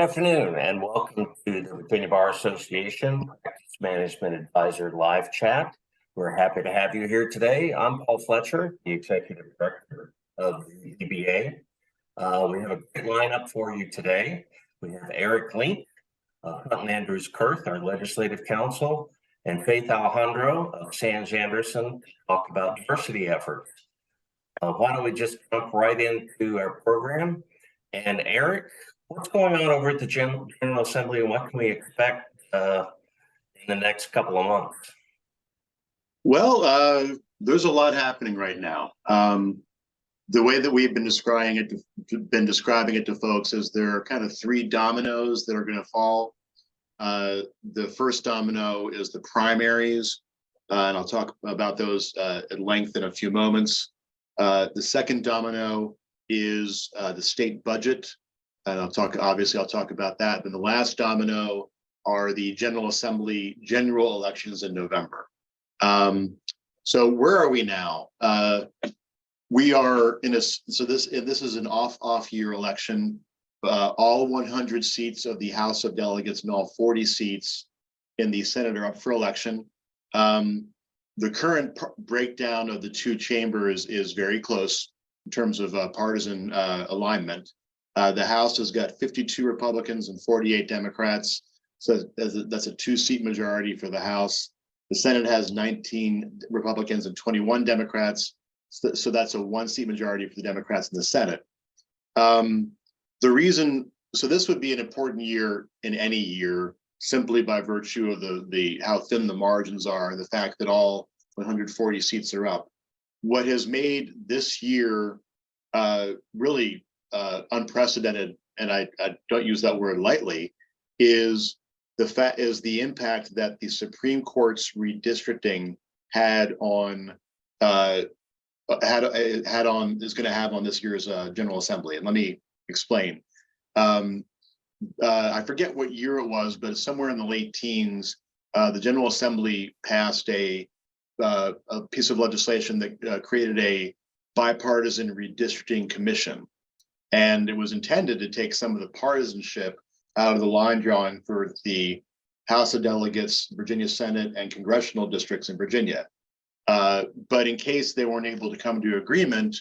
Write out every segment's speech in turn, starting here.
Afternoon and welcome to the Virginia Bar Association Practice Management Advisor Live Chat. We're happy to have you here today. I'm Paul Fletcher, the Executive Director of the VBA. We have a good lineup for you today. We have Eric Link, Hunton Kurth, our Legislative Counsel, and Faith Alejandro of Sands Anderson to talk about diversity efforts. Why don't we just jump right into our program? And Eric, what's going on over at the General Assembly and what can we expect in the next couple of months? Well, there's a lot happening right now. The way that we've been describing it to folks is there are kind of three dominoes that are going to fall. The first domino is the primaries, and I'll talk about those at length in a few moments. The second domino is the state budget, and I'll talk about that. Then the last domino are the General Assembly general elections in November. So where are we now? We are in this is an off year election. All 100 seats of the House of Delegates and all 40 seats in the Senate are up for election. The current breakdown of the two chambers is very close in terms of partisan alignment. The House has got 52 Republicans and 48 Democrats, so that's a two-seat majority for the House. The Senate has 19 Republicans and 21 Democrats, so that's a one-seat majority for the Democrats in the Senate. So this would be an important year in any year, simply by virtue of the how thin the margins are, and the fact that all 140 seats are up. What has made this year really unprecedented, and I don't use that word lightly, is the impact that the Supreme Court's redistricting is going to have on this year's General Assembly. And let me explain. I forget what year it was, but somewhere in the late teens, the General Assembly passed a piece of legislation that created a bipartisan redistricting commission. And it was intended to take some of the partisanship out of the line drawing for the House of Delegates, Virginia Senate, and congressional districts in Virginia. But in case they weren't able to come to agreement,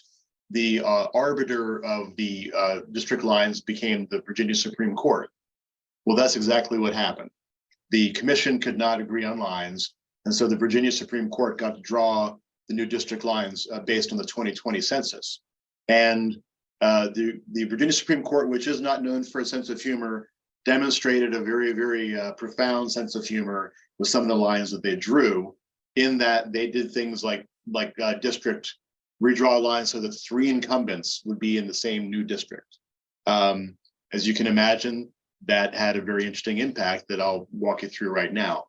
the arbiter of the district lines became the Virginia Supreme Court. Well, that's exactly what happened. The commission could not agree on lines, and so the Virginia Supreme Court got to draw the new district lines based on the 2020 census. And the Virginia Supreme Court, which is not known for a sense of humor, demonstrated a very, very profound sense of humor with some of the lines that they drew, in that they did things like district redraw lines so that three incumbents would be in the same new district. As you can imagine, that had a very interesting impact that I'll walk you through right now.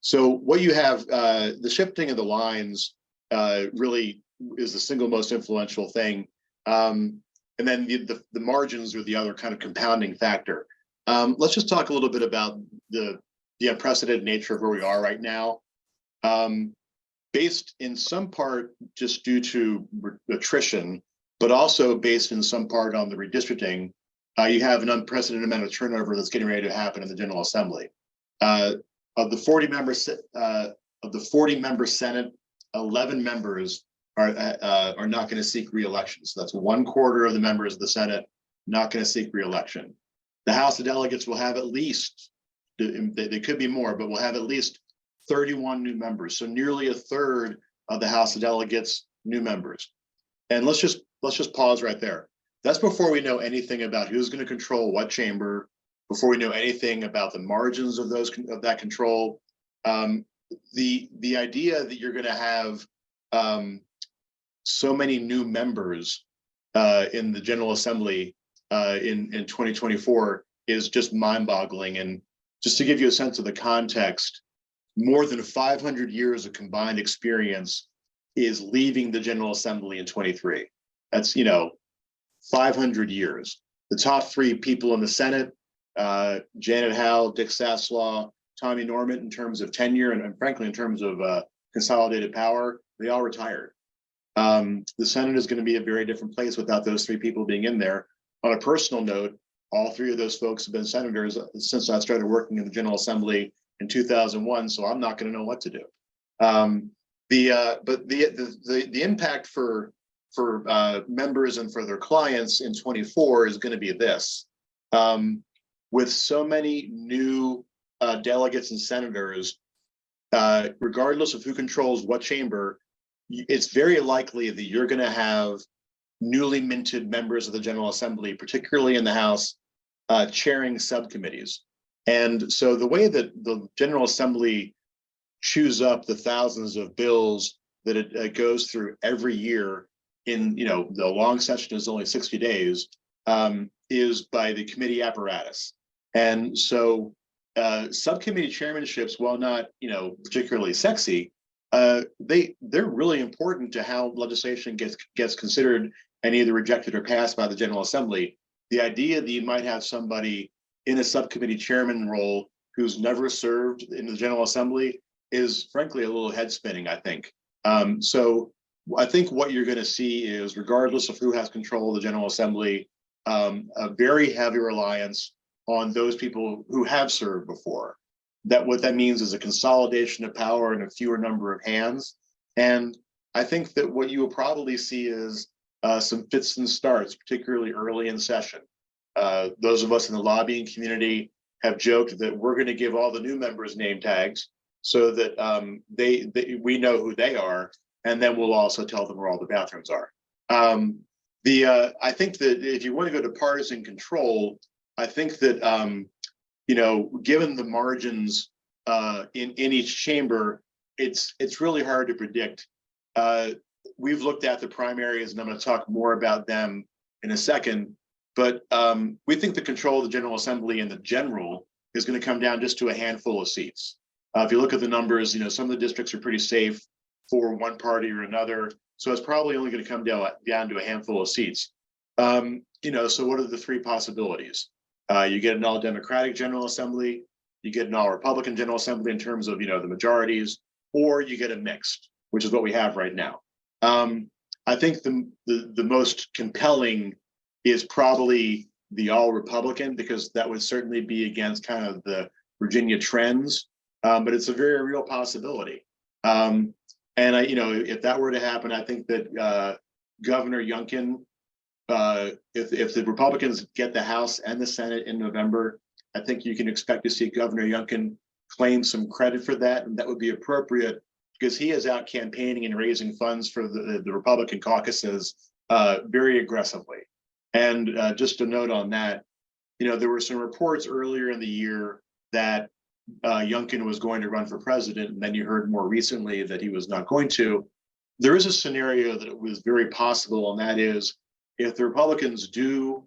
So what you have, the shifting of the lines really is the single most influential thing. And then the margins are the other kind of compounding factor. Let's just talk a little bit about the unprecedented nature of where we are right now. Based in some part just due to attrition, but also based in some part on the redistricting, you have an unprecedented amount of turnover that's getting ready to happen in the General Assembly. Of the 40 member Senate, 11 members are not going to seek re-election. So that's 1/4 of the members of the Senate not going to seek re-election. The House of Delegates will have at least, they could be more, but will have at least 31 new members. So nearly 1/3 of the House of Delegates new members. And let's just pause right there. That's before we know anything about who's going to control what chamber, before we know anything about the margins of that control. The idea that you're going to have so many new members in the General Assembly in 2024 is just mind-boggling. And just to give you a sense of the context, more than 500 years of combined experience is leaving the General Assembly in 23. That's 500 years. The top three people in the Senate, Janet Howe, Dick Saslaw, Tommy Norment, in terms of tenure and frankly in terms of consolidated power, they all retired. The Senate is going to be a very different place without those three people being in there. On a personal note, All three of those folks have been senators since I started working in the General Assembly in 2001. So I'm not going to know what to do. But the impact for members and for their clients in 24 is going to be this. With so many new delegates and senators, regardless of who controls what chamber, it's very likely that you're going to have newly minted members of the General Assembly, particularly in the House, chairing subcommittees. And so the way that the General Assembly chews up the thousands of bills that it goes through every year in, the long session is only 60 days, is by the committee apparatus. And so subcommittee chairmanships, while not, particularly sexy, they're really important to how legislation gets considered and either rejected or passed by the General Assembly. The idea that you might have somebody in a subcommittee chairman role who's never served in the General Assembly is frankly a little head spinning, I think. So I think what you're going to see is, regardless of who has control of the General Assembly, a very heavy reliance on those people who have served before. That what that means is a consolidation of power and a fewer number of hands. And I think that what you will probably see is some fits and starts, particularly early in session. Those of us in the lobbying community have joked that we're going to give all the new members name tags so that we know who they are, and then we'll also tell them where all the bathrooms are. I think that if you want to go to partisan control, I think that given the margins in each chamber, it's really hard to predict. We've looked at the primaries, and I'm going to talk more about them in a second. But we think the control of the General Assembly in the general is going to come down just to a handful of seats. If you look at the numbers, some of the districts are pretty safe for one party or another. So it's probably only going to come down to a handful of seats. So what are the three possibilities? You get an all Democratic General Assembly, you get an all Republican General Assembly in terms of, the majorities, or you get a mixed, which is what we have right now. I think the most compelling is probably the all Republican, because that would certainly be against kind of the Virginia trends, but it's a very real possibility. And if that were to happen, I think that Governor Youngkin, if the Republicans get the House and the Senate in November, I think you can expect to see Governor Youngkin claim some credit for that, and that would be appropriate because he is out campaigning and raising funds for the Republican caucuses very aggressively. And just a note on that, there were some reports earlier in the year that Youngkin was going to run for president, and then you heard more recently that he was not going to. There is a scenario that it was very possible, and that is if the Republicans do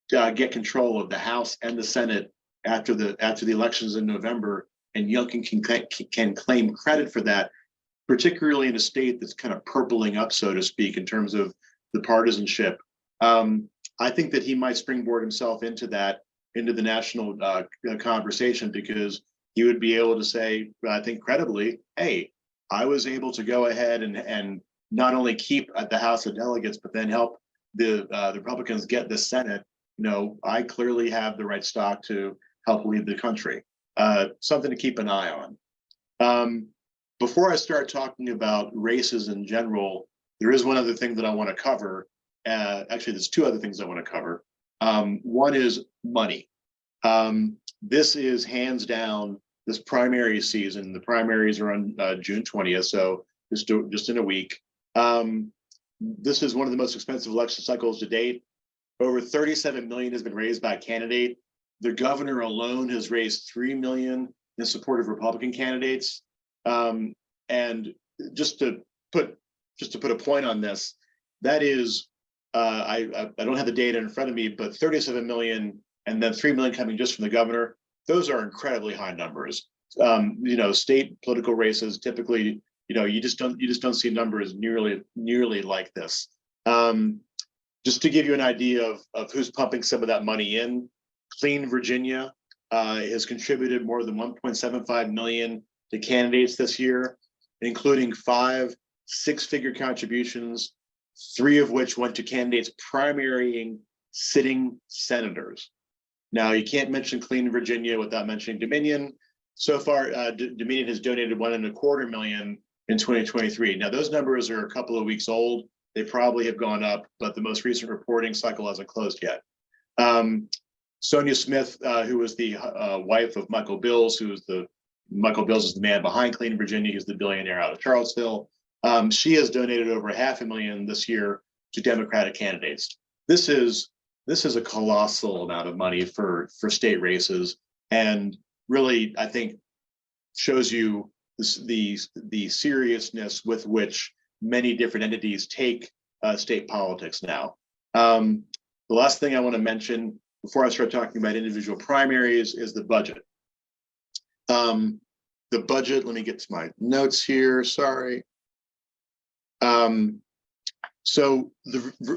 get control of the House and the Senate after the elections in November, and Youngkin can claim credit for that, particularly in a state that's kind of purpling up, so to speak, in terms of the partisanship. I think that he might springboard himself into the national conversation, because he would be able to say, I think credibly, hey, I was able to go ahead and not only keep at the House of Delegates, but then help the Republicans get the Senate. I clearly have the right stock to help lead the country. Something to keep an eye on. Before I start talking about races in general, there is one other thing that I want to cover. Actually, there's two other things I want to cover. One is money. This is hands down this primary season. The primaries are on June 20th, so just in a week. This is one of the most expensive election cycles to date. Over $37 million has been raised by a candidate. The governor alone has raised $3 million in support of Republican candidates. And just to put a point on this, that is, I don't have the data in front of me, but 37 million and then 3 million coming just from the governor. Those are incredibly high numbers. State political races typically, you just don't see numbers nearly like this. Just to give you an idea of who's pumping some of that money in, Clean Virginia has contributed more than 1.75 million to candidates this year, including 5 six-figure contributions, 3 of which went to candidates primarying sitting senators. Now, you can't mention Clean Virginia without mentioning Dominion. So far, Dominion has donated $1.25 million in 2023. Now, those numbers are a couple of weeks old. They probably have gone up, but the most recent reporting cycle hasn't closed yet. Sonia Smith, who was the wife of Michael Bills, Michael Bills is the man behind Clean Virginia. He's the billionaire out of Charlottesville. She has donated over $500,000 this year to Democratic candidates. This is a colossal amount of money for state races, and really, I think, shows you the seriousness with which many different entities take state politics now. The last thing I want to mention before I start talking about individual primaries is the budget. The budget, let me get to my notes here, sorry. So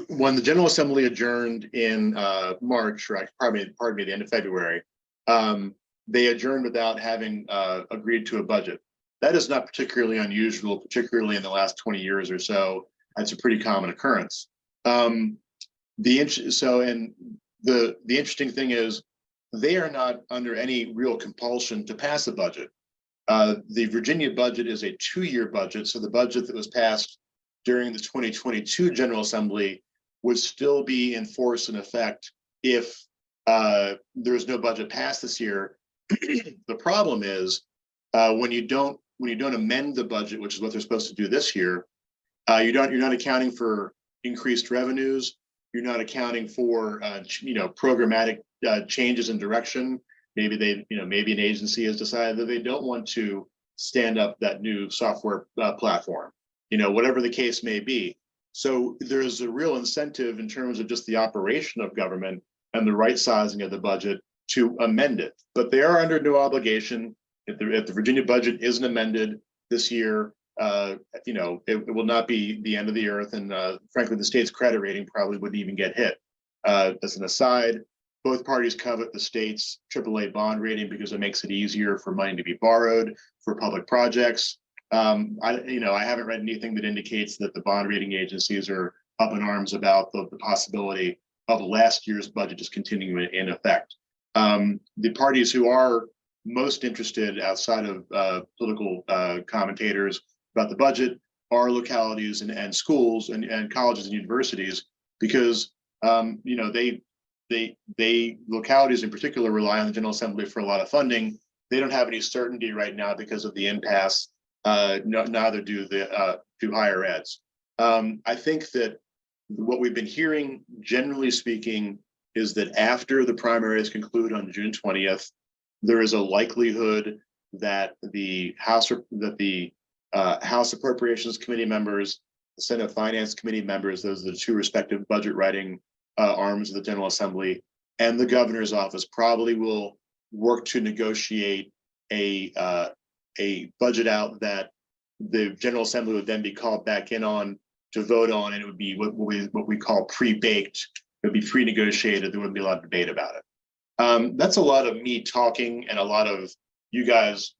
when the General Assembly adjourned in March, or pardon me, the end of February, they adjourned without having agreed to a budget. That is not particularly unusual, particularly in the last 20 years or so. That's a pretty common occurrence. The interesting thing is they are not under any real compulsion to pass a budget. The Virginia budget is a 2-year budget, so the budget that was passed during the 2022 General Assembly would still be in force and effect if there's no budget passed this year. The problem is when you don't amend the budget, which is what they're supposed to do this year, you're not accounting for increased revenues. You're not accounting for programmatic changes in direction. Maybe maybe an agency has decided that they don't want to stand up that new software platform. Whatever the case may be. So there's a real incentive in terms of just the operation of government and the right sizing of the budget to amend it. But they are under no obligation. If the Virginia budget isn't amended this year, it will not be the end of the earth. And frankly, the state's credit rating probably wouldn't even get hit. As an aside, both parties covet the state's AAA bond rating because it makes it easier for money to be borrowed for public projects. I haven't read anything that indicates that the bond rating agencies are up in arms about the possibility of last year's budget just continuing in effect. The parties who are most interested outside of political commentators about the budget are localities and schools and colleges and universities, because localities in particular rely on the General Assembly for a lot of funding. They don't have any certainty right now because of the impasse. Neither do higher eds. I think that what we've been hearing, generally speaking, is that after the primaries conclude on June 20th, there is a likelihood that the House Appropriations Committee members, the Senate Finance Committee members, those are the two respective budget writing arms of the General Assembly, and the governor's office probably will work to negotiate a budget out that the General Assembly would then be called back in on to vote on, and it would be what we call pre-baked. It would be pre-negotiated. There wouldn't be a lot of debate about it. That's a lot of me talking and a lot of you guys,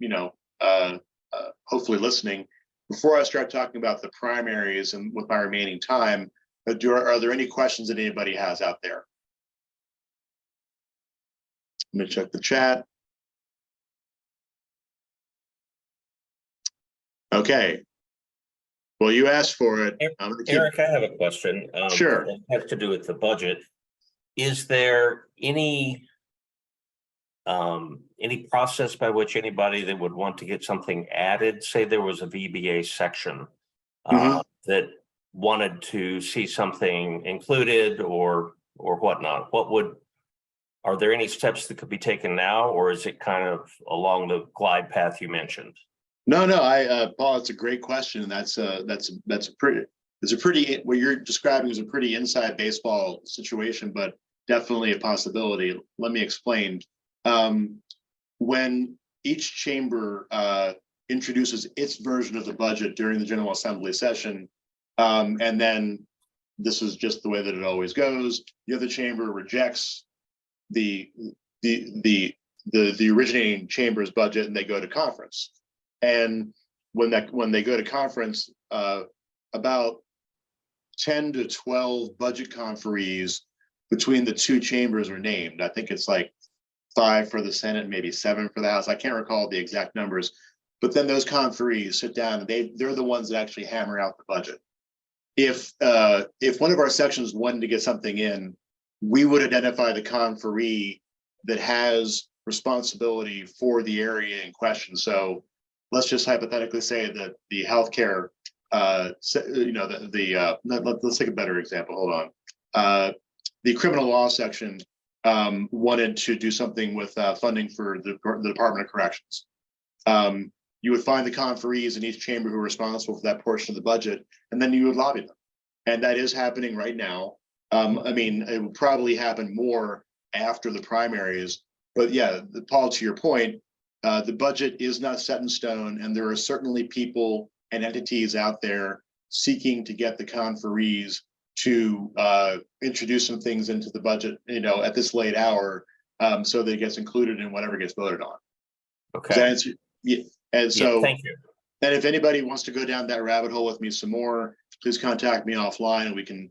hopefully listening. Before I start talking about the primaries and with my remaining time, are there any questions that anybody has out there? Let me check the chat. Okay. Well, you asked for it. Eric, I have a question. Sure. It has to do with the budget. Is there any process by which anybody that would want to get something added, say there was a VBA section that wanted to see something included or whatnot, are there any steps that could be taken now, or is it kind of along the glide path you mentioned? No, Paul, it's a great question. What you're describing is a pretty inside baseball situation, but definitely a possibility. Let me explain. When each chamber introduces its version of the budget during the General Assembly session, and then this is just the way that it always goes, the other chamber rejects the originating chamber's budget, and they go to conference. And when they go to conference, about 10 to 12 budget conferees between the two chambers are named. I think it's like 5 for the Senate, maybe 7 for the House. I can't recall the exact numbers, but then those conferees sit down and they're the ones that actually hammer out the budget. If one of our sections wanted to get something in, we would identify the conferee that has responsibility for the area in question. So let's just hypothetically say that the healthcare, let's take a better example. Hold on. The criminal law section wanted to do something with funding for the Department of Corrections. You would find the conferees in each chamber who are responsible for that portion of the budget, and then you would lobby them. And that is happening right now. I mean, it will probably happen more after the primaries. But yeah, Paul, to your point, the budget is not set in stone, and there are certainly people and entities out there seeking to get the conferees to introduce some things into the budget, at this late hour, so that it gets included in whatever gets voted on. Okay. Yeah. And so, thank you. And if anybody wants to go down that rabbit hole with me some more, please contact me offline, and we can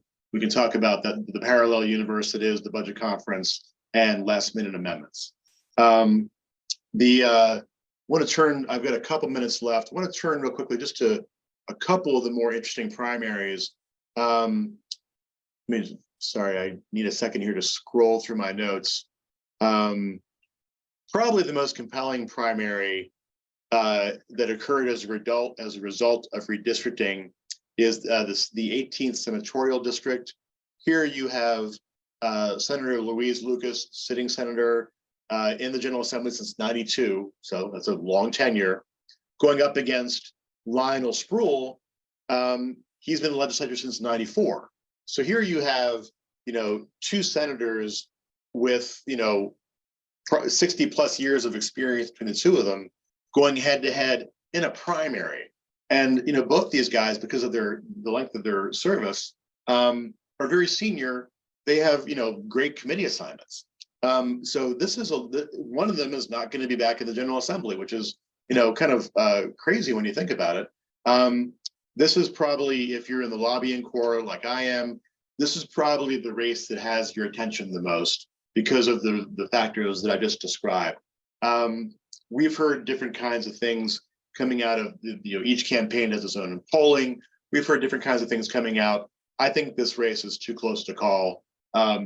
talk about the parallel universe that is the budget conference and last minute amendments. Want to turn. I've got a couple minutes left. I want to turn real quickly just to a couple of the more interesting primaries. Sorry, I need a second here to scroll through my notes. Probably the most compelling primary that occurred as a result of redistricting is the 18th senatorial district. Here you have Senator Louise Lucas, sitting senator in the General Assembly since '92, so that's a long tenure, going up against Lionel Spruill. He's been in the legislature since '94. So here you have, two senators with, 60 plus years of experience between the two of them, going head to head in a primary. And, both these guys, because of the length of their service, are very senior. They have, great committee assignments. So this is one of them is not going to be back in the General Assembly, which is, kind of crazy when you think about it. This is probably, if you're in the lobbying corps like I am, this is probably the race that has your attention the most because of the factors that I just described. We've heard different kinds of things coming out of, each campaign has its own polling. We've heard different kinds of things coming out. I think this race is too close to call,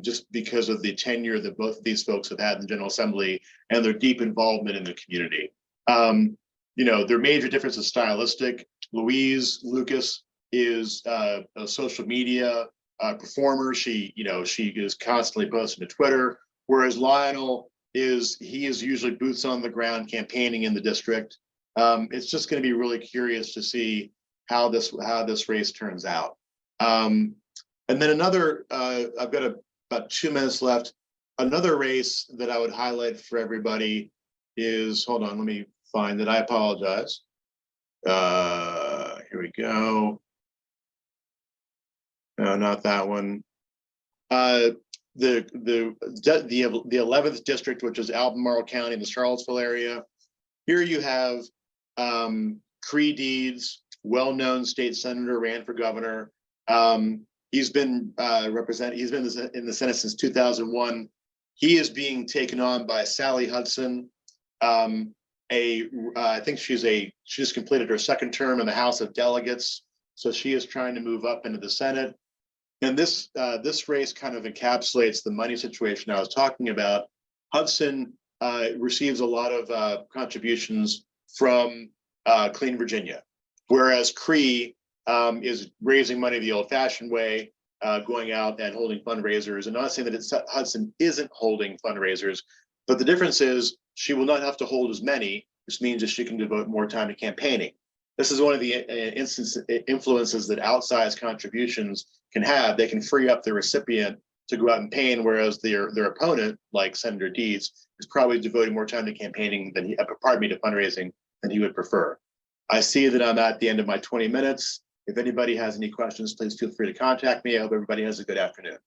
just because of the tenure that both of these folks have had in the General Assembly and their deep involvement in the community. Their major difference is stylistic. Louise Lucas is a social media performer. She is constantly posting to Twitter, whereas Lionel is usually boots on the ground campaigning in the district. It's just going to be really curious to see how this race turns out. And then another, I've got about 2 minutes left. Another race that I would highlight for everybody is, hold on, let me find it. I apologize. Here we go. No, not that one. The 11th district, which is Albemarle County in the Charlottesville area. Here you have Cree Deeds, well-known state senator, ran for governor. He's been he's been in the Senate since 2001. He is being taken on by Sally Hudson. I think she just completed her second term in the House of Delegates, so she is trying to move up into the Senate. And this race kind of encapsulates the money situation I was talking about. Hudson receives a lot of contributions from Clean Virginia, whereas Cree is raising money the old-fashioned way, going out and holding fundraisers. And not saying that Hudson isn't holding fundraisers, but the difference is she will not have to hold as many, which means that she can devote more time to campaigning. This is one of the influences that outsized contributions can have. They can free up the recipient to go out and campaign, whereas their opponent, like Senator Deeds, is probably devoting more time to campaigning to fundraising than he would prefer. I see that I'm at the end of my 20 minutes. If anybody has any questions, please feel free to contact me. I hope everybody has a good afternoon.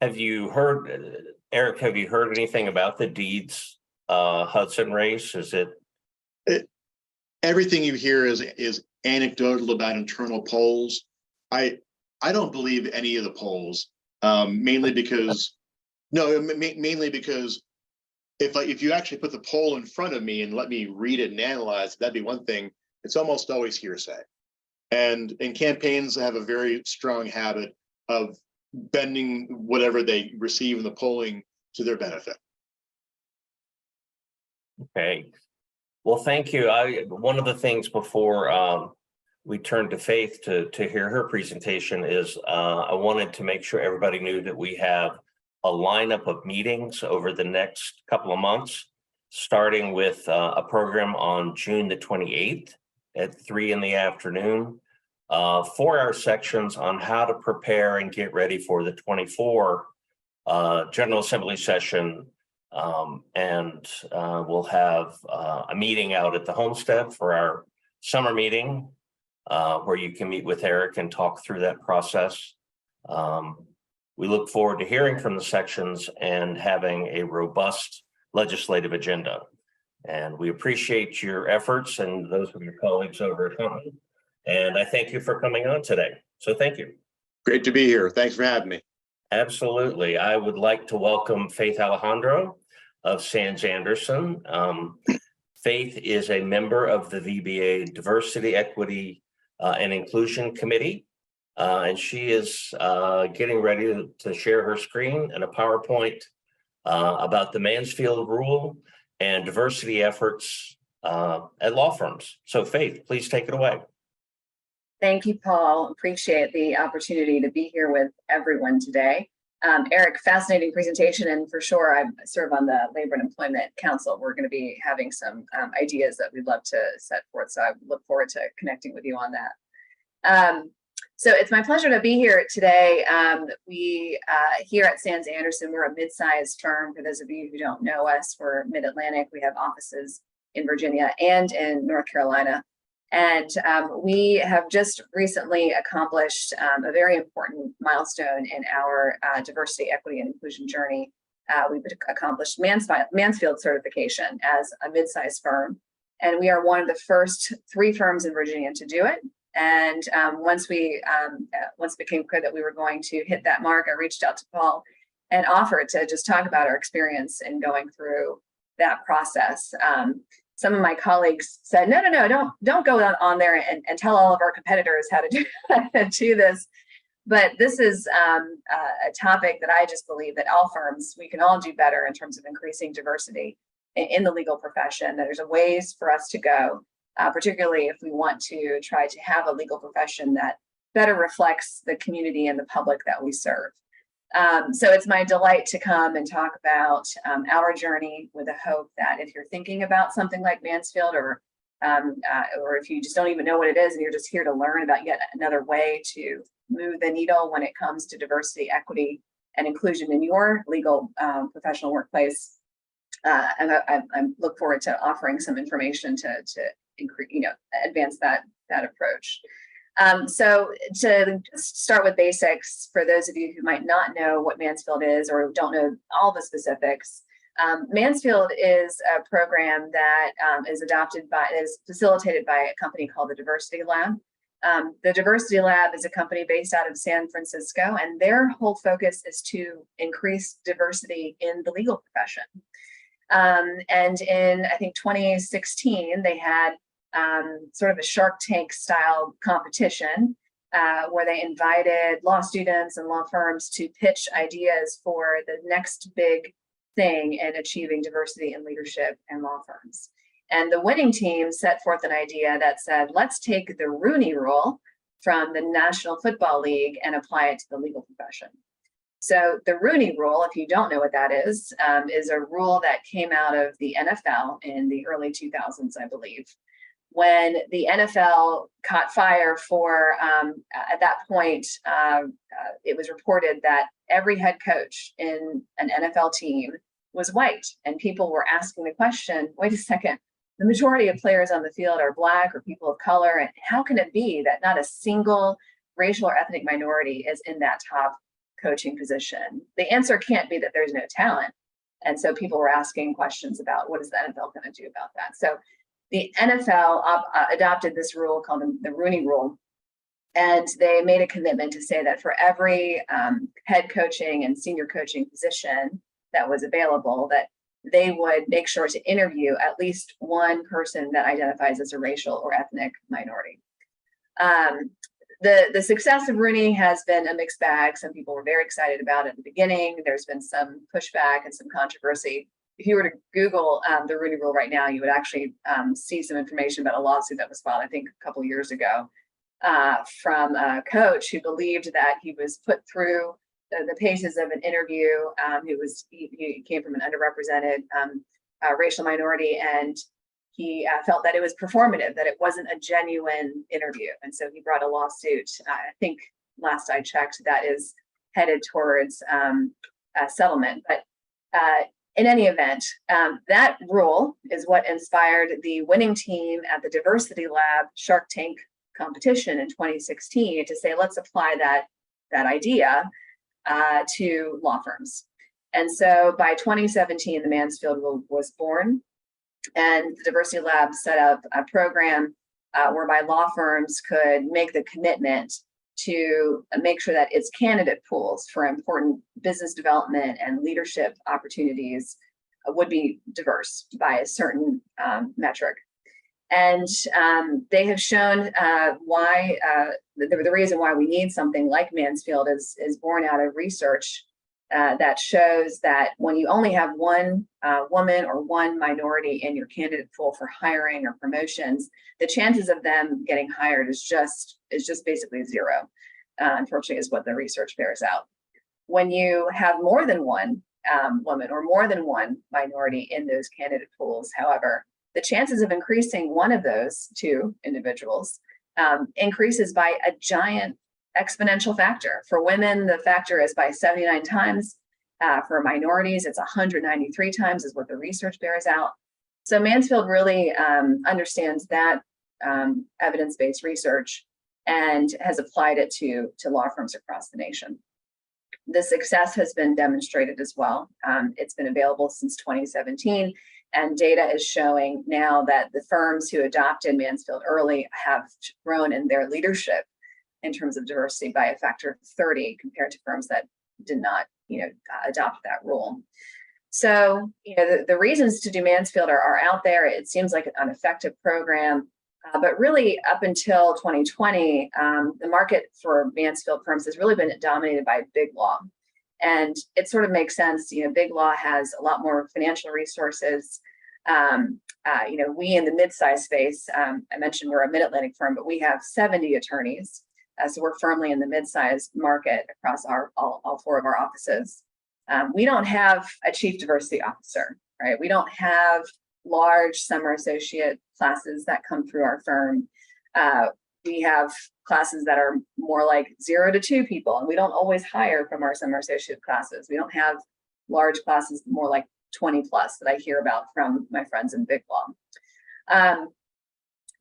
Have you heard, Eric, have you heard anything about the Deeds Hudson race? Is it? Everything you hear is anecdotal about internal polls. I don't believe any of the polls, mainly because if you actually put the poll in front of me and let me read it and analyze, that'd be one thing. It's almost always hearsay. And campaigns have a very strong habit of bending whatever they receive in the polling to their benefit. Okay. Well, thank you. One of the things before we turn to Faith to hear her presentation is I wanted to make sure everybody knew that we have a lineup of meetings over the next couple of months, starting with a program on June the 28th at 3 p.m, 4-hour sections on how to prepare and get ready for the 24 General Assembly session. And we'll have a meeting out at the homestead for our summer meeting, where you can meet with Eric and talk through that process. We look forward to hearing from the sections and having a robust legislative agenda. And we appreciate your efforts and those of your colleagues over at Hunton. And I thank you for coming on today. So thank you. Great to be here. Thanks for having me. Absolutely. I would like to welcome Faith Alejandro of Sands Anderson. Faith is a member of the VBA Diversity, Equity, and Inclusion Committee. And she is getting ready to share her screen and a PowerPoint about the Mansfield Rule and diversity efforts at law firms. So Faith, please take it away. Thank you, Paul. Appreciate the opportunity to be here with everyone today. Eric, fascinating presentation, and for sure I serve on the Labor and Employment Council. We're going to be having some ideas that we'd love to set forth, so I look forward to connecting with you on that. So it's my pleasure to be here today. We here at Sands Anderson, we're a mid-sized firm. For those of you who don't know us, we're Mid-Atlantic. We have offices in Virginia and in North Carolina. And we have just recently accomplished a very important milestone in our diversity, equity, and inclusion journey. We've accomplished Mansfield certification as a mid-sized firm. And we are one of the first 3 firms in Virginia to do it. And once it became clear that we were going to hit that mark, I reached out to Paul and offered to just talk about our experience in going through that process. Some of my colleagues said, no, don't go on there and tell all of our competitors how to do this. But this is a topic that I just believe that all firms, we can all do better in terms of increasing diversity in the legal profession. There's a ways for us to go, particularly if we want to try to have a legal profession that better reflects the community and the public that we serve. So it's my delight to come and talk about our journey, with a hope that if you're thinking about something like Mansfield, or if you just don't even know what it is and you're just here to learn about yet another way to move the needle when it comes to diversity, equity, and inclusion in your legal professional workplace, and I look forward to offering some information to increase, advance that approach. So to just start with basics, for those of you who might not know what Mansfield is or don't know all the specifics, Mansfield is a program that is facilitated by a company called the Diversity Lab. The Diversity Lab is a company based out of San Francisco, and their whole focus is to increase diversity in the legal profession. And in, I think, 2016, they had sort of a Shark Tank style competition where they invited law students and law firms to pitch ideas for the next big thing in achieving diversity in leadership and law firms. And the winning team set forth an idea that said, let's take the Rooney Rule from the National Football League and apply it to the legal profession. So the Rooney Rule, if you don't know what that is a rule that came out of the NFL in the early 2000s, I believe, when the NFL caught fire for, at that point, it was reported that every head coach in an NFL team was white. And people were asking the question, wait a second, the majority of players on the field are Black or people of color. And how can it be that not a single racial or ethnic minority is in that top coaching position? The answer can't be that there's no talent. And so people were asking questions about what is the NFL going to do about that? So the NFL adopted this rule called the Rooney Rule, and they made a commitment to say that for every head coaching and senior coaching position that was available, that they would make sure to interview at least one person that identifies as a racial or ethnic minority. The success of Rooney has been a mixed bag. Some people were very excited about it at the beginning. There's been some pushback and some controversy. If you were to Google the Rooney Rule right now, you would actually see some information about a lawsuit that was filed, I think, a couple years ago, from a coach who believed that he was put through the paces of an interview. He came from an underrepresented racial minority, and he felt that it was performative, that it wasn't a genuine interview. And so he brought a lawsuit. I think last I checked, that is headed towards a settlement. But in any event, that rule is what inspired the winning team at the Diversity Lab Shark Tank competition in 2016 to say, let's apply that idea to law firms. And so by 2017, the Mansfield Rule was born, and the Diversity Lab set up a program whereby law firms could make the commitment to make sure that its candidate pools for important business development and leadership opportunities would be diverse by a certain metric. And they have shown why the reason why we need something like Mansfield is born out of research that shows that when you only have one woman or one minority in your candidate pool for hiring or promotions, the chances of them getting hired is just basically zero. Unfortunately, is what the research bears out. When you have more than one woman or more than one minority in those candidate pools, however, the chances of increasing one of those two individuals increases by a giant exponential factor. For women, the factor is by 79 times. For minorities, it's 193 times is what the research bears out. So Mansfield really understands that evidence-based research and has applied it to law firms across the nation. The success has been demonstrated as well. It's been available since 2017, and data is showing now that the firms who adopted Mansfield early have grown in their leadership in terms of diversity by a factor of 30 compared to firms that did not, adopt that rule. So, the reasons to do Mansfield are out there. It seems like an effective program, but really up until 2020, the market for Mansfield firms has really been dominated by big law. And it sort of makes sense. Big law has a lot more financial resources. We in the mid-size space, I mentioned we're a mid-Atlantic firm, but we have 70 attorneys. So we're firmly in the mid-size market across all four of our offices. We don't have a chief diversity officer, right? We don't have large summer associate classes that come through our firm. We have classes that are more like 0 to 2 people, and we don't always hire from our summer associate classes. We don't have large classes more like 20 plus that I hear about from my friends in big law.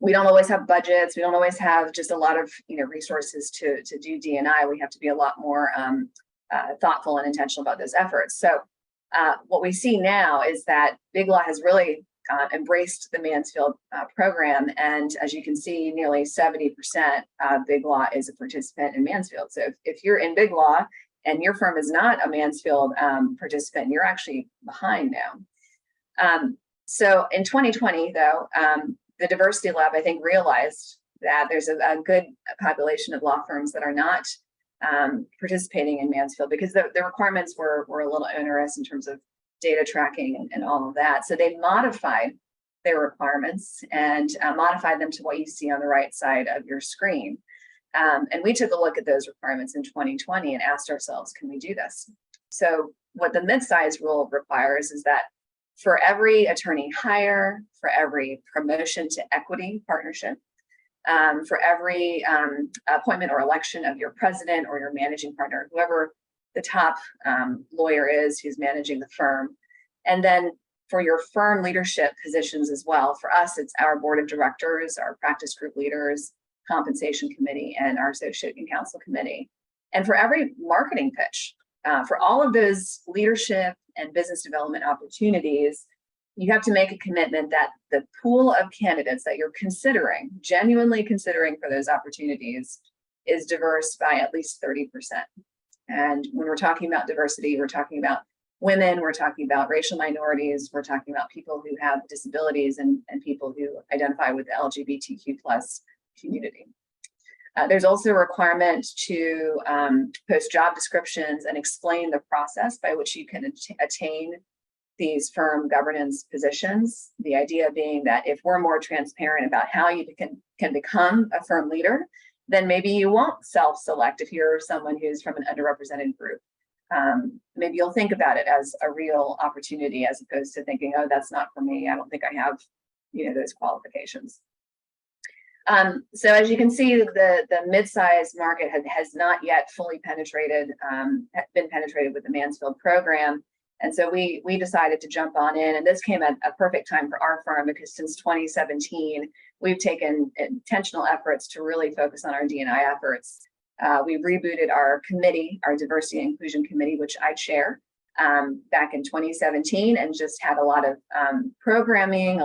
We don't always have budgets. We don't always have just a lot of resources to do D&I. We have to be a lot more thoughtful and intentional about those efforts. So what we see now is that big law has really embraced the Mansfield program, and as you can see, nearly 70% of big law is a participant in Mansfield. So if you're in big law and your firm is not a Mansfield participant, you're actually behind now. So in 2020, though, the Diversity Lab, I think, realized that there's a good population of law firms that are not participating in Mansfield because the requirements were a little onerous in terms of data tracking and all of that. So they modified their requirements and modified them to what you see on the right side of your screen. And we took a look at those requirements in 2020 and asked ourselves, can we do this? So what the mid-size rule requires is that for every attorney hire, for every promotion to equity partnership, for every appointment or election of your president or your managing partner, whoever the top lawyer is who's managing the firm, and then for your firm leadership positions as well. For us, it's our board of directors, our practice group leaders, compensation committee, and our associate and counsel committee. And for every marketing pitch, for all of those leadership and business development opportunities, you have to make a commitment that the pool of candidates that you're considering, genuinely considering for those opportunities, is diverse by at least 30%. And when we're talking about diversity, we're talking about women, we're talking about racial minorities, we're talking about people who have disabilities and people who identify with the LGBTQ plus community. There's also a requirement to post job descriptions and explain the process by which you can attain these firm governance positions. The idea being that if we're more transparent about how you can become a firm leader, then maybe you won't self-select if you're someone who's from an underrepresented group. Maybe you'll think about it as a real opportunity as opposed to thinking, oh, that's not for me. I don't think I have, those qualifications. So as you can see, the mid-sized market has not yet fully been penetrated with the Mansfield program. And so we decided to jump on in, and this came at a perfect time for our firm because since 2017, we've taken intentional efforts to really focus on our D&I efforts. We rebooted our committee, our diversity and inclusion committee, which I chair, back in 2017, and just had a lot of programming,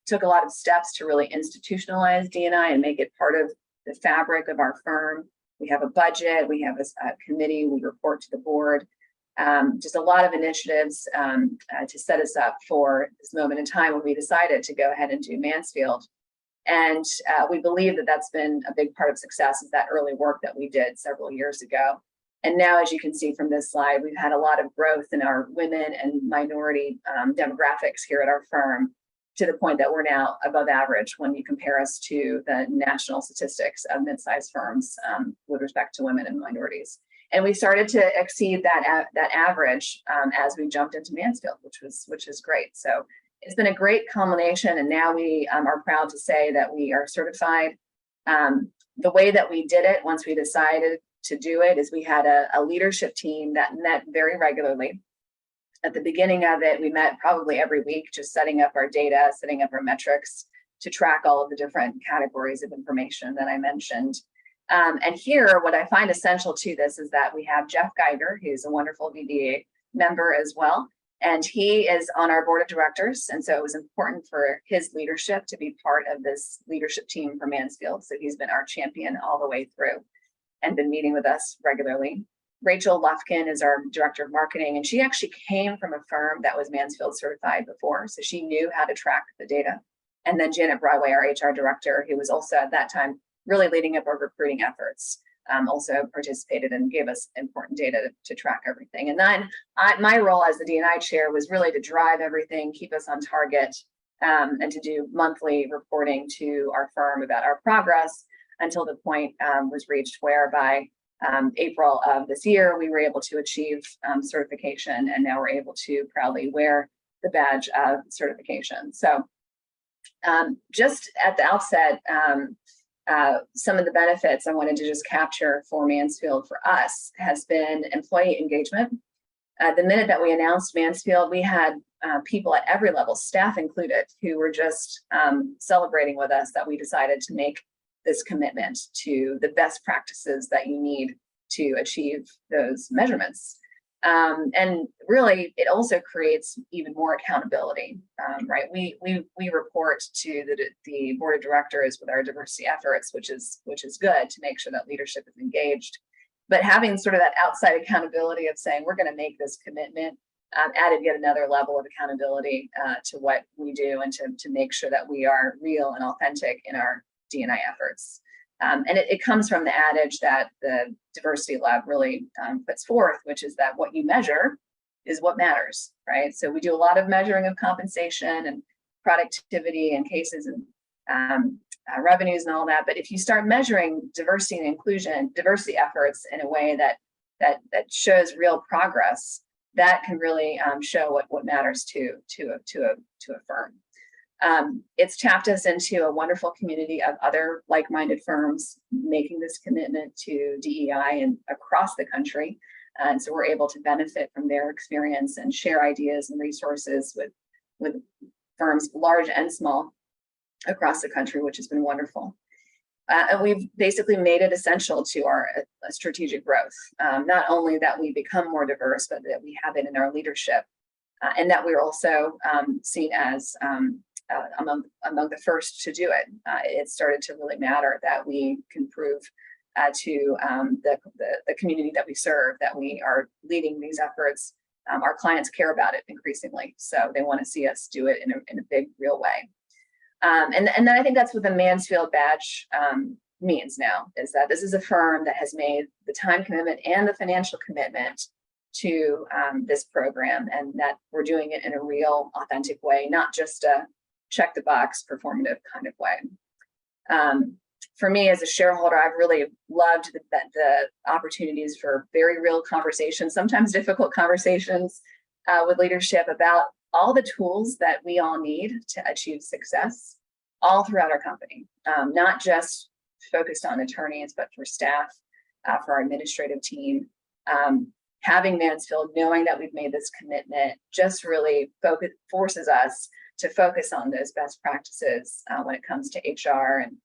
took a lot of steps to really institutionalize D&I and make it part of the fabric of our firm. We have a budget, we have a committee, we report to the board. Just a lot of initiatives to set us up for this moment in time when we decided to go ahead and do Mansfield. And we believe that that's been a big part of success, is that early work that we did several years ago. And now, as you can see from this slide, we've had a lot of growth in our women and minority demographics here at our firm, to the point that we're now above average when you compare us to the national statistics of mid-sized firms with respect to women and minorities. And we started to exceed that average as we jumped into Mansfield, which is great. So it's been a great culmination, and now we are proud to say that we are certified. The way that we did it, once we decided to do it, is we had a leadership team that met very regularly. At the beginning of it, we met probably every week, just setting up our data, setting up our metrics to track all of the different categories of information that I mentioned. And here, what I find essential to this is that we have Jeff Geiger, who's a wonderful VBA member as well, and he is on our board of directors. And so it was important for his leadership to be part of this leadership team for Mansfield. So he's been our champion all the way through and been meeting with us regularly. Rachel Lufkin is our director of marketing, and she actually came from a firm that was Mansfield certified before, so she knew how to track the data. And then Janet Broadway, our HR director, who was also at that time really leading up our recruiting efforts, also participated and gave us important data to track everything. And then my role as the D&I chair was really to drive everything, keep us on target, and to do monthly reporting to our firm about our progress until the point was reached where by April of this year, we were able to achieve certification, and now we're able to proudly wear the badge of certification. So just at the outset, some of the benefits I wanted to just capture for Mansfield for us has been employee engagement. The minute that we announced Mansfield, we had people at every level, staff included, who were just celebrating with us that we decided to make this commitment to the best practices that you need to achieve those measurements. And really, it also creates even more accountability, right? We report to the board of directors with our diversity efforts, which is good to make sure that leadership is engaged. But having sort of that outside accountability of saying we're going to make this commitment added yet another level of accountability to what we do, and to make sure that we are real and authentic in our D&I efforts. And it comes from the adage that the Diversity Lab really puts forth, which is that what you measure is what matters, right? So we do a lot of measuring of compensation and productivity and cases and revenues and all that. But if you start measuring diversity and inclusion, diversity efforts in a way that shows real progress, that can really show what matters to a firm. It's tapped us into a wonderful community of other like-minded firms making this commitment to DEI and across the country. And so we're able to benefit from their experience and share ideas and resources with firms large and small across the country, which has been wonderful. And we've basically made it essential to our strategic growth. Not only that we become more diverse, but that we have it in our leadership, and that we're also seen as among the first to do it. It started to really matter that we can prove to the community that we serve that we are leading these efforts our clients care about it increasingly. So they want to see us do it in a big, real way. And then I think that's what the Mansfield badge means now, is that this is a firm that has made the time commitment and the financial commitment to this program, and that we're doing it in a real, authentic way, not just a check the box performative kind of way. For me as a shareholder, I've really loved the opportunities for very real conversations, sometimes difficult conversations with leadership about all the tools that we all need to achieve success all throughout our company, not just focused on attorneys, but for staff, for our administrative team. Having Mansfield, knowing that we've made this commitment, just really forces us to focus on those best practices when it comes to HR and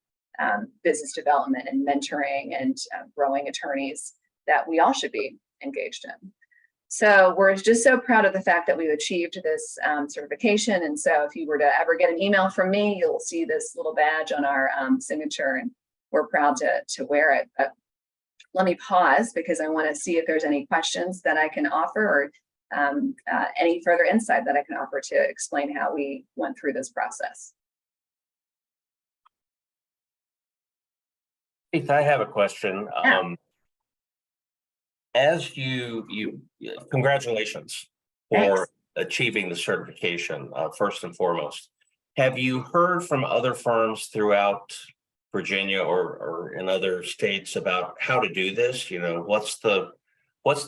business development and mentoring and growing attorneys that we all should be engaged in. So we're just so proud of the fact that we've achieved this certification. And so if you were to ever get an email from me, you'll see this little badge on our signature, and we're proud to wear it. But let me pause because I want to see if there's any questions that I can offer, or any further insight that I can offer to explain how we went through this process. Keith, I have a question. Yeah. As congratulations for Thanks. achieving the certification, first and foremost. Have you heard from other firms throughout Virginia or in other states about how to do this? You know, what's the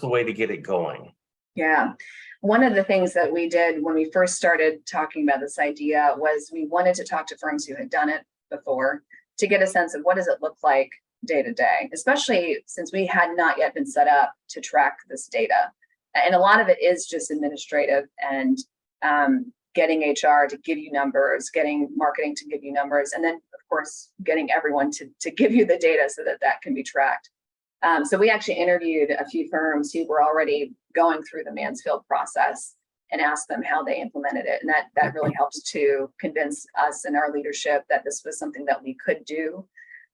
way to get it going? Yeah. One of the things that we did when we first started talking about this idea was we wanted to talk to firms who had done it before to get a sense of what does it look like day to day, especially since we had not yet been set up to track this data. And a lot of it is just administrative and getting HR to give you numbers, getting marketing to give you numbers, and then of course, getting everyone to give you the data so that that can be tracked. So we actually interviewed a few firms who were already going through the Mansfield process and asked them how they implemented it. And that really helps to convince us and our leadership that this was something that we could do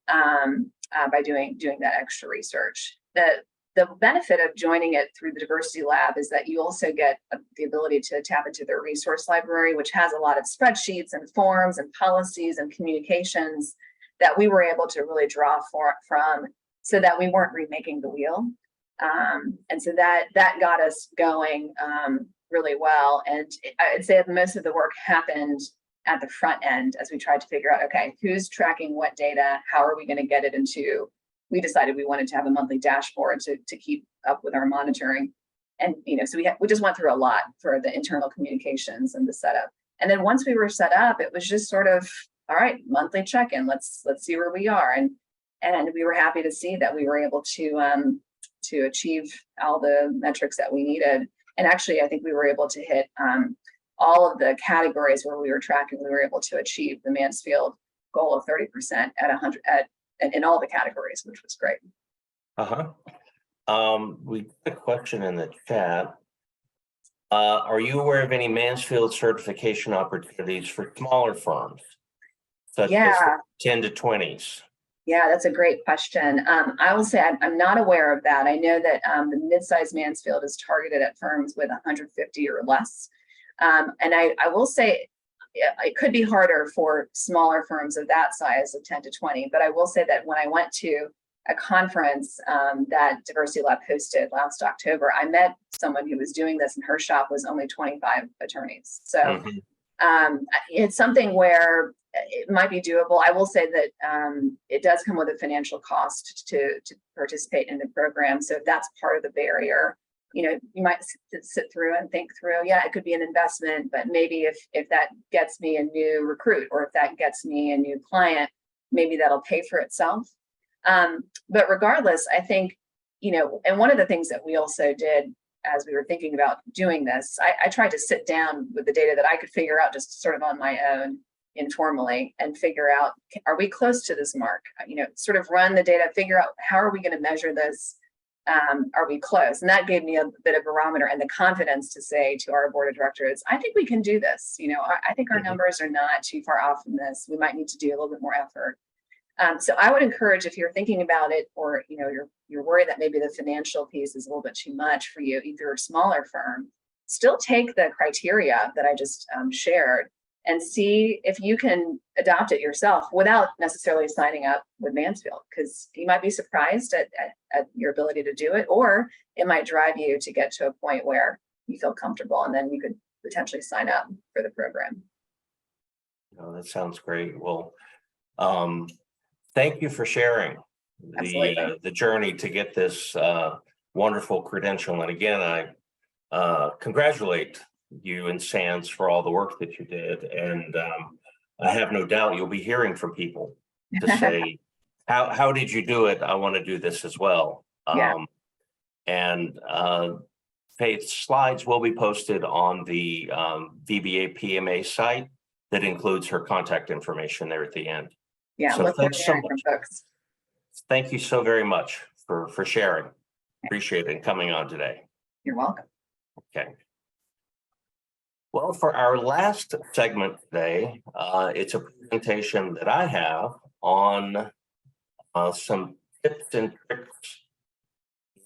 by doing that extra research. The benefit of joining it through the Diversity Lab is that you also get the ability to tap into their resource library, which has a lot of spreadsheets and forms and policies and communications that we were able to really draw from, so that we weren't remaking the wheel. And so that got us going really well. And I'd say that most of the work happened at the front end as we tried to figure out, okay, who's tracking what data? How are we going to get it into? We decided we wanted to have a monthly dashboard to keep up with our monitoring. And, so we just went through a lot for the internal communications and the setup. And then once we were set up, it was just sort of, all right, monthly check-in, let's see where we are. And we were happy to see that we were able to achieve all the metrics that we needed. And actually, I think we were able to hit all of the categories where we were tracking. We were able to achieve the Mansfield goal of 30% at 100 in all the categories, which was great. We got a question in the chat. Are you aware of any Mansfield certification opportunities for smaller firms, such as 10 to 20s? Yeah, that's a great question. I will say I'm not aware of that. I know that the mid-size Mansfield is targeted at firms with 150 or less. And I will say it could be harder for smaller firms of that size of 10 to 20, but I will say that when I went to a conference that Diversity Lab hosted last October, I met someone who was doing this, and her shop was only 25 attorneys. So it's something where it might be doable. I will say that it does come with a financial cost to participate in the program. So if that's part of the barrier, you might sit through and think through, yeah, it could be an investment, but maybe if that gets me a new recruit, or if that gets me a new client, maybe that'll pay for itself. But regardless, I think, and one of the things that we also did as we were thinking about doing this, I tried to sit down with the data that I could figure out just sort of on my own informally and figure out, are we close to this mark? Sort of run the data, figure out how are we going to measure this? Are we close? And that gave me a bit of barometer and the confidence to say to our board of directors, I think we can do this. I think our numbers are not too far off from this. We might need to do a little bit more effort. So I would encourage, if you're thinking about it, or you're worried that maybe the financial piece is a little bit too much for you, if you're a smaller firm, still take the criteria that I just shared and see if you can adopt it yourself without necessarily signing up with Mansfield, because you might be surprised at your ability to do it, or it might drive you to get to a point where you feel comfortable, and then you could potentially sign up for the program. Oh, that sounds great. Well, thank you for sharing the journey to get this wonderful credential. And again, I congratulate you and SANS for all the work that you did. And I have no doubt you'll be hearing from people to say, how did you do it? I want to do this as well. Yeah. And Faith's slides will be posted on the VBA PMA site that includes her contact information there at the end. Yeah, so look thanks so much. from folks. Thank you so very much for sharing. Appreciate it and coming on today. You're welcome. Okay. Well, for our last segment today, it's a presentation that I have on some tips and tricks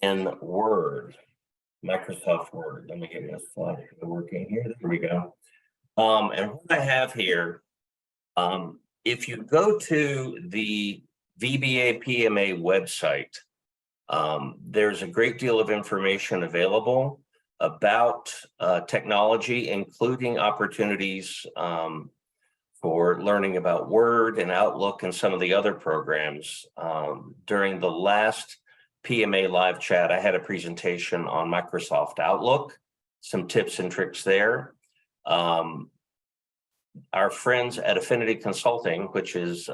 in Word, Microsoft Word. Let me get this slide working here. There we go. And what I have here, if you go to the VBA PMA website, there's a great deal of information available about technology, including opportunities for learning about Word and Outlook and some of the other programs. During the last PMA live chat, I had a presentation on Microsoft Outlook, some tips and tricks there. Our friends at Affinity Consulting, which is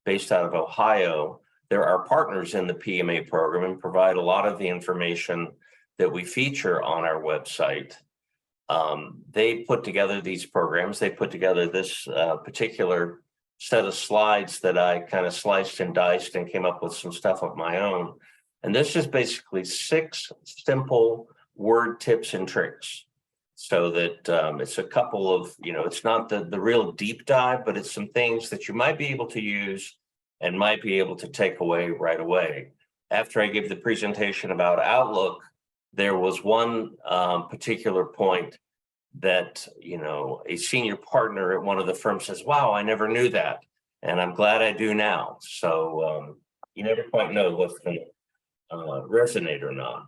based out of Ohio, they're our partners in the PMA program and provide a lot of the information that we feature on our website. They put together these programs. They put together this particular set of slides that I kind of sliced and diced and came up with some stuff of my own. And this is basically 6 simple Word tips and tricks, so that it's a couple of, it's not the real deep dive, but it's some things that you might be able to use and might be able to take away right away. After I give the presentation about Outlook, there was one particular point that, a senior partner at one of the firms says, wow, I never knew that. And I'm glad I do now. So you never quite know what's going to resonate or not.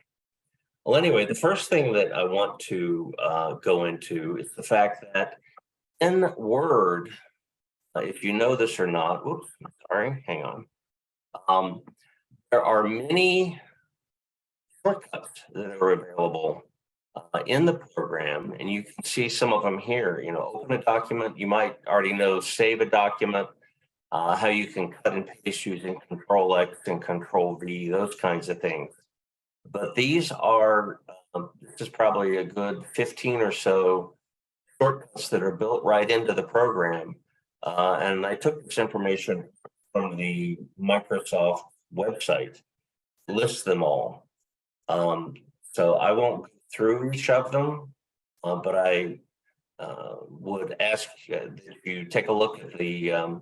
Well, anyway, the first thing that I want to go into is the fact that in Word, if you know this or not, oops, sorry, hang on. There are many shortcuts that are available in the program, and you can see some of them here. Open a document, you might already know, save a document, how you can cut and paste using Control X and Control V, those kinds of things. But these are, this is probably a good 15 or so shortcuts that are built right into the program. And I took this information from the Microsoft website, lists them all. So I won't go through each of them, but I would ask that you take a look at the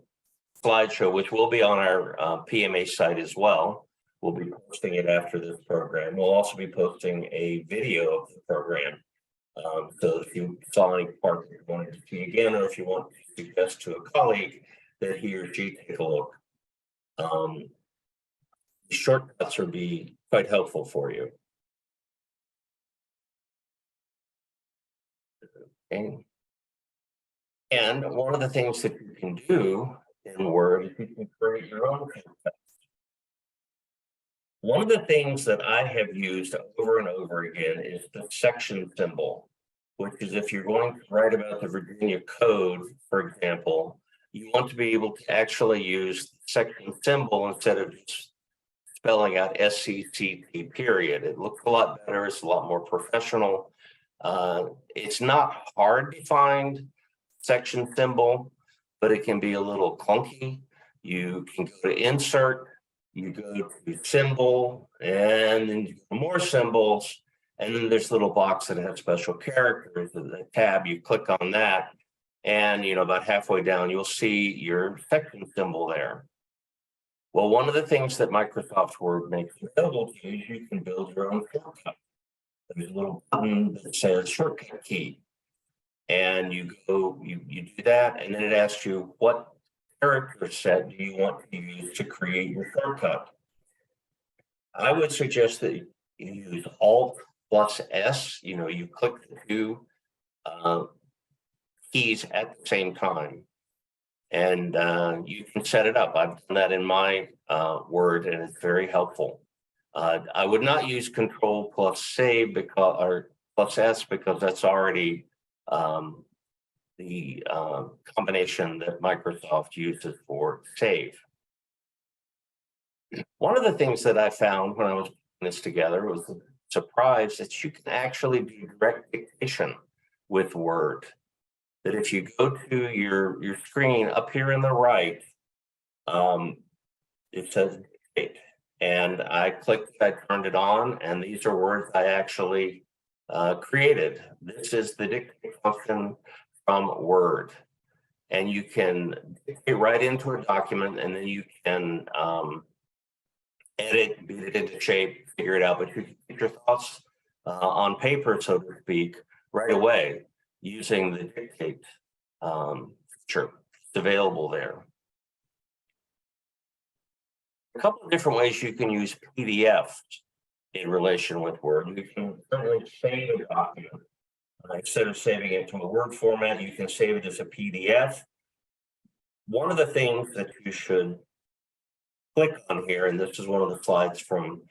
slideshow, which will be on our PMA site as well. We'll be posting it after this program. We'll also be posting a video of the program. So if you saw any part that you wanted to see again, or if you want to suggest to a colleague that he or she take a look, shortcuts will be quite helpful for you. Okay. And one of the things that you can do in Word is you can create your own shortcuts. One of the things that I have used over and over again is the section symbol, which is if you're going to write about the Virginia Code, for example, you want to be able to actually use the section symbol instead of just spelling out SCCP period. It looks a lot better. It's a lot more professional. It's not hard to find section symbol, but it can be a little clunky. You can go to insert, you go to symbol, and then you go to more symbols, and then there's a little box that has special characters. The tab, you click on that, and about halfway down, you'll see your section symbol there. Well, one of the things that Microsoft Word makes available to you is you can build your own shortcut. there's a little button that says shortcut key. And you go, you do that, and then it asks you what character set do you want to use to create your shortcut. I would suggest that you use Alt+S. You click the two keys at the same time, and you can set it up. I've done that in my Word, and it's very helpful. I would not use Control+Save or +S because that's already the combination that Microsoft uses for save. One of the things that I found when I was putting this together was surprised that you can actually do direct dictation with Word. That if you go to your screen up here in the right, it says dictate, and I clicked, I turned it on, and these are words I actually created. This is the dictate function from Word, and you can dictate right into a document, and then you can edit, beat it into shape, figure it out, but you can get your thoughts on paper, so to speak, right away using the dictate feature. It's available there. A couple of different ways you can use PDFs in relation with Word. You can certainly save a document. Instead of saving it to a Word format, you can save it as a PDF. One of the things that you should click on here, and this is one of the slides from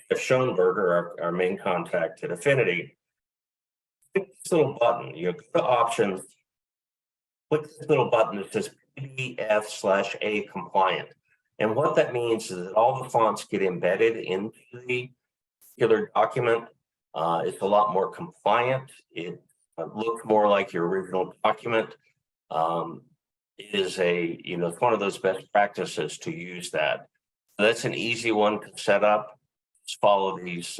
Jeff Schoenberger, our main contact at Affinity. Click this little button. You go to Options, click this little button that says PDF/A compliant. And what that means is that all the fonts get embedded into the particular document. It's a lot more compliant. It looks more like your original document. It is it's one of those best practices to use that. So that's an easy one to set up. Just follow these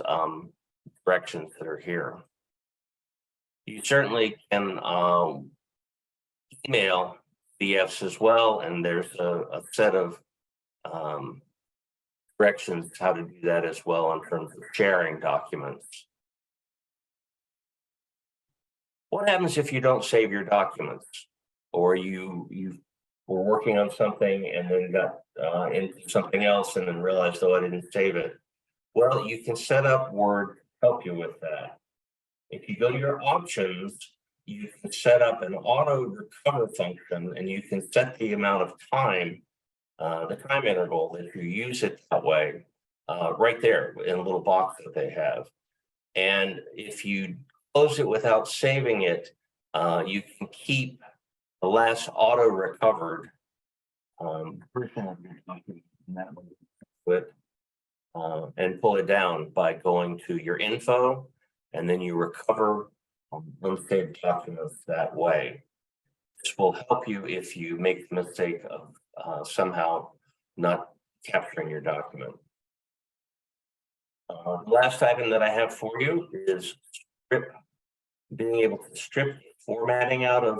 directions that are here. You certainly can email PDFs as well, and there's a set of directions how to do that as well in terms of sharing documents. What happens if you don't save your documents, or you were working on something and then got into something else and then realized, oh, I didn't save it? Well, you can set up Word to help you with that. If you go to your options, you can set up an auto recover function, and you can set the amount of time, the time interval that you use it that way, right there in a little box that they have. And if you close it without saving it, you can keep the last auto recovered version of your document and pull it down by going to your info, and then you recover unsaved documents that way. This will help you if you make the mistake of somehow not capturing your document. The last item that I have for you is being able to strip formatting out of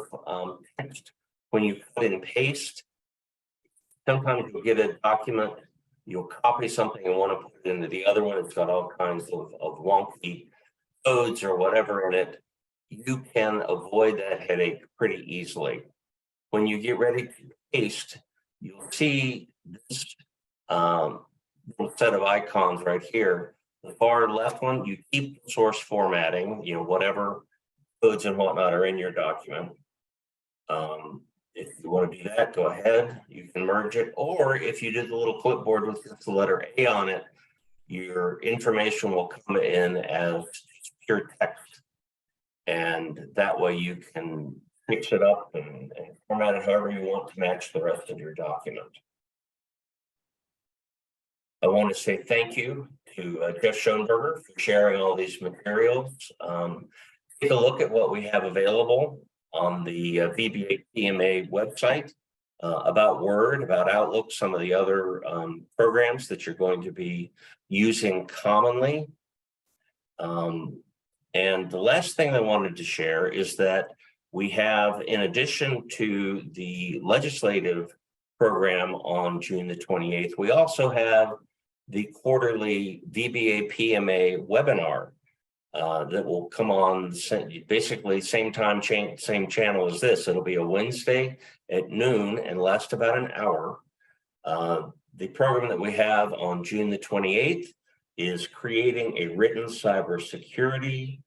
text when you cut and paste. Sometimes you'll get a document, you'll copy something and want to put it into the other one. It's got all kinds of wonky codes or whatever in it. You can avoid that headache pretty easily. When you get ready to paste, you'll see this little set of icons right here. The far left one, you keep the source formatting, whatever codes and whatnot are in your document. If you want to do that, go ahead. You can merge it. Or if you do the little clipboard with just the letter A on it, your information will come in as pure text. And that way you can mix it up and format it however you want to match the rest of your document. I want to say thank you to Jeff Schoenberger for sharing all these materials. Take a look at what we have available on the VBA PMA website about Word, about Outlook, some of the other programs that you're going to be using commonly. And the last thing I wanted to share is that we have, in addition to the legislative program on June the 28th, we also have the quarterly VBA PMA webinar that will come on basically same time, same channel as this. It'll be a Wednesday at noon and last about an hour. The program that we have on June the 28th is creating a written cybersecurity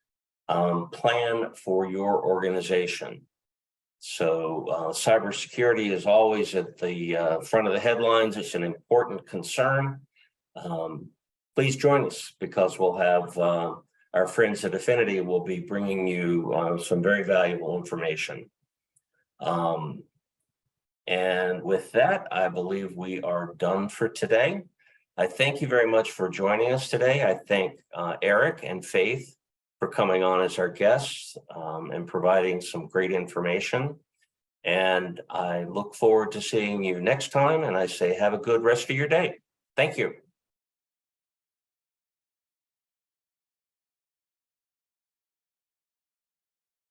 plan for your organization. So cybersecurity is always at the front of the headlines. It's an important concern. Please join us, because we'll have our friends at Affinity will be bringing you some very valuable information. And with that, I believe we are done for today. I thank you very much for joining us today. I thank Eric and Faith for coming on as our guests and providing some great information. And I look forward to seeing you next time. And I say, have a good rest of your day. Thank you.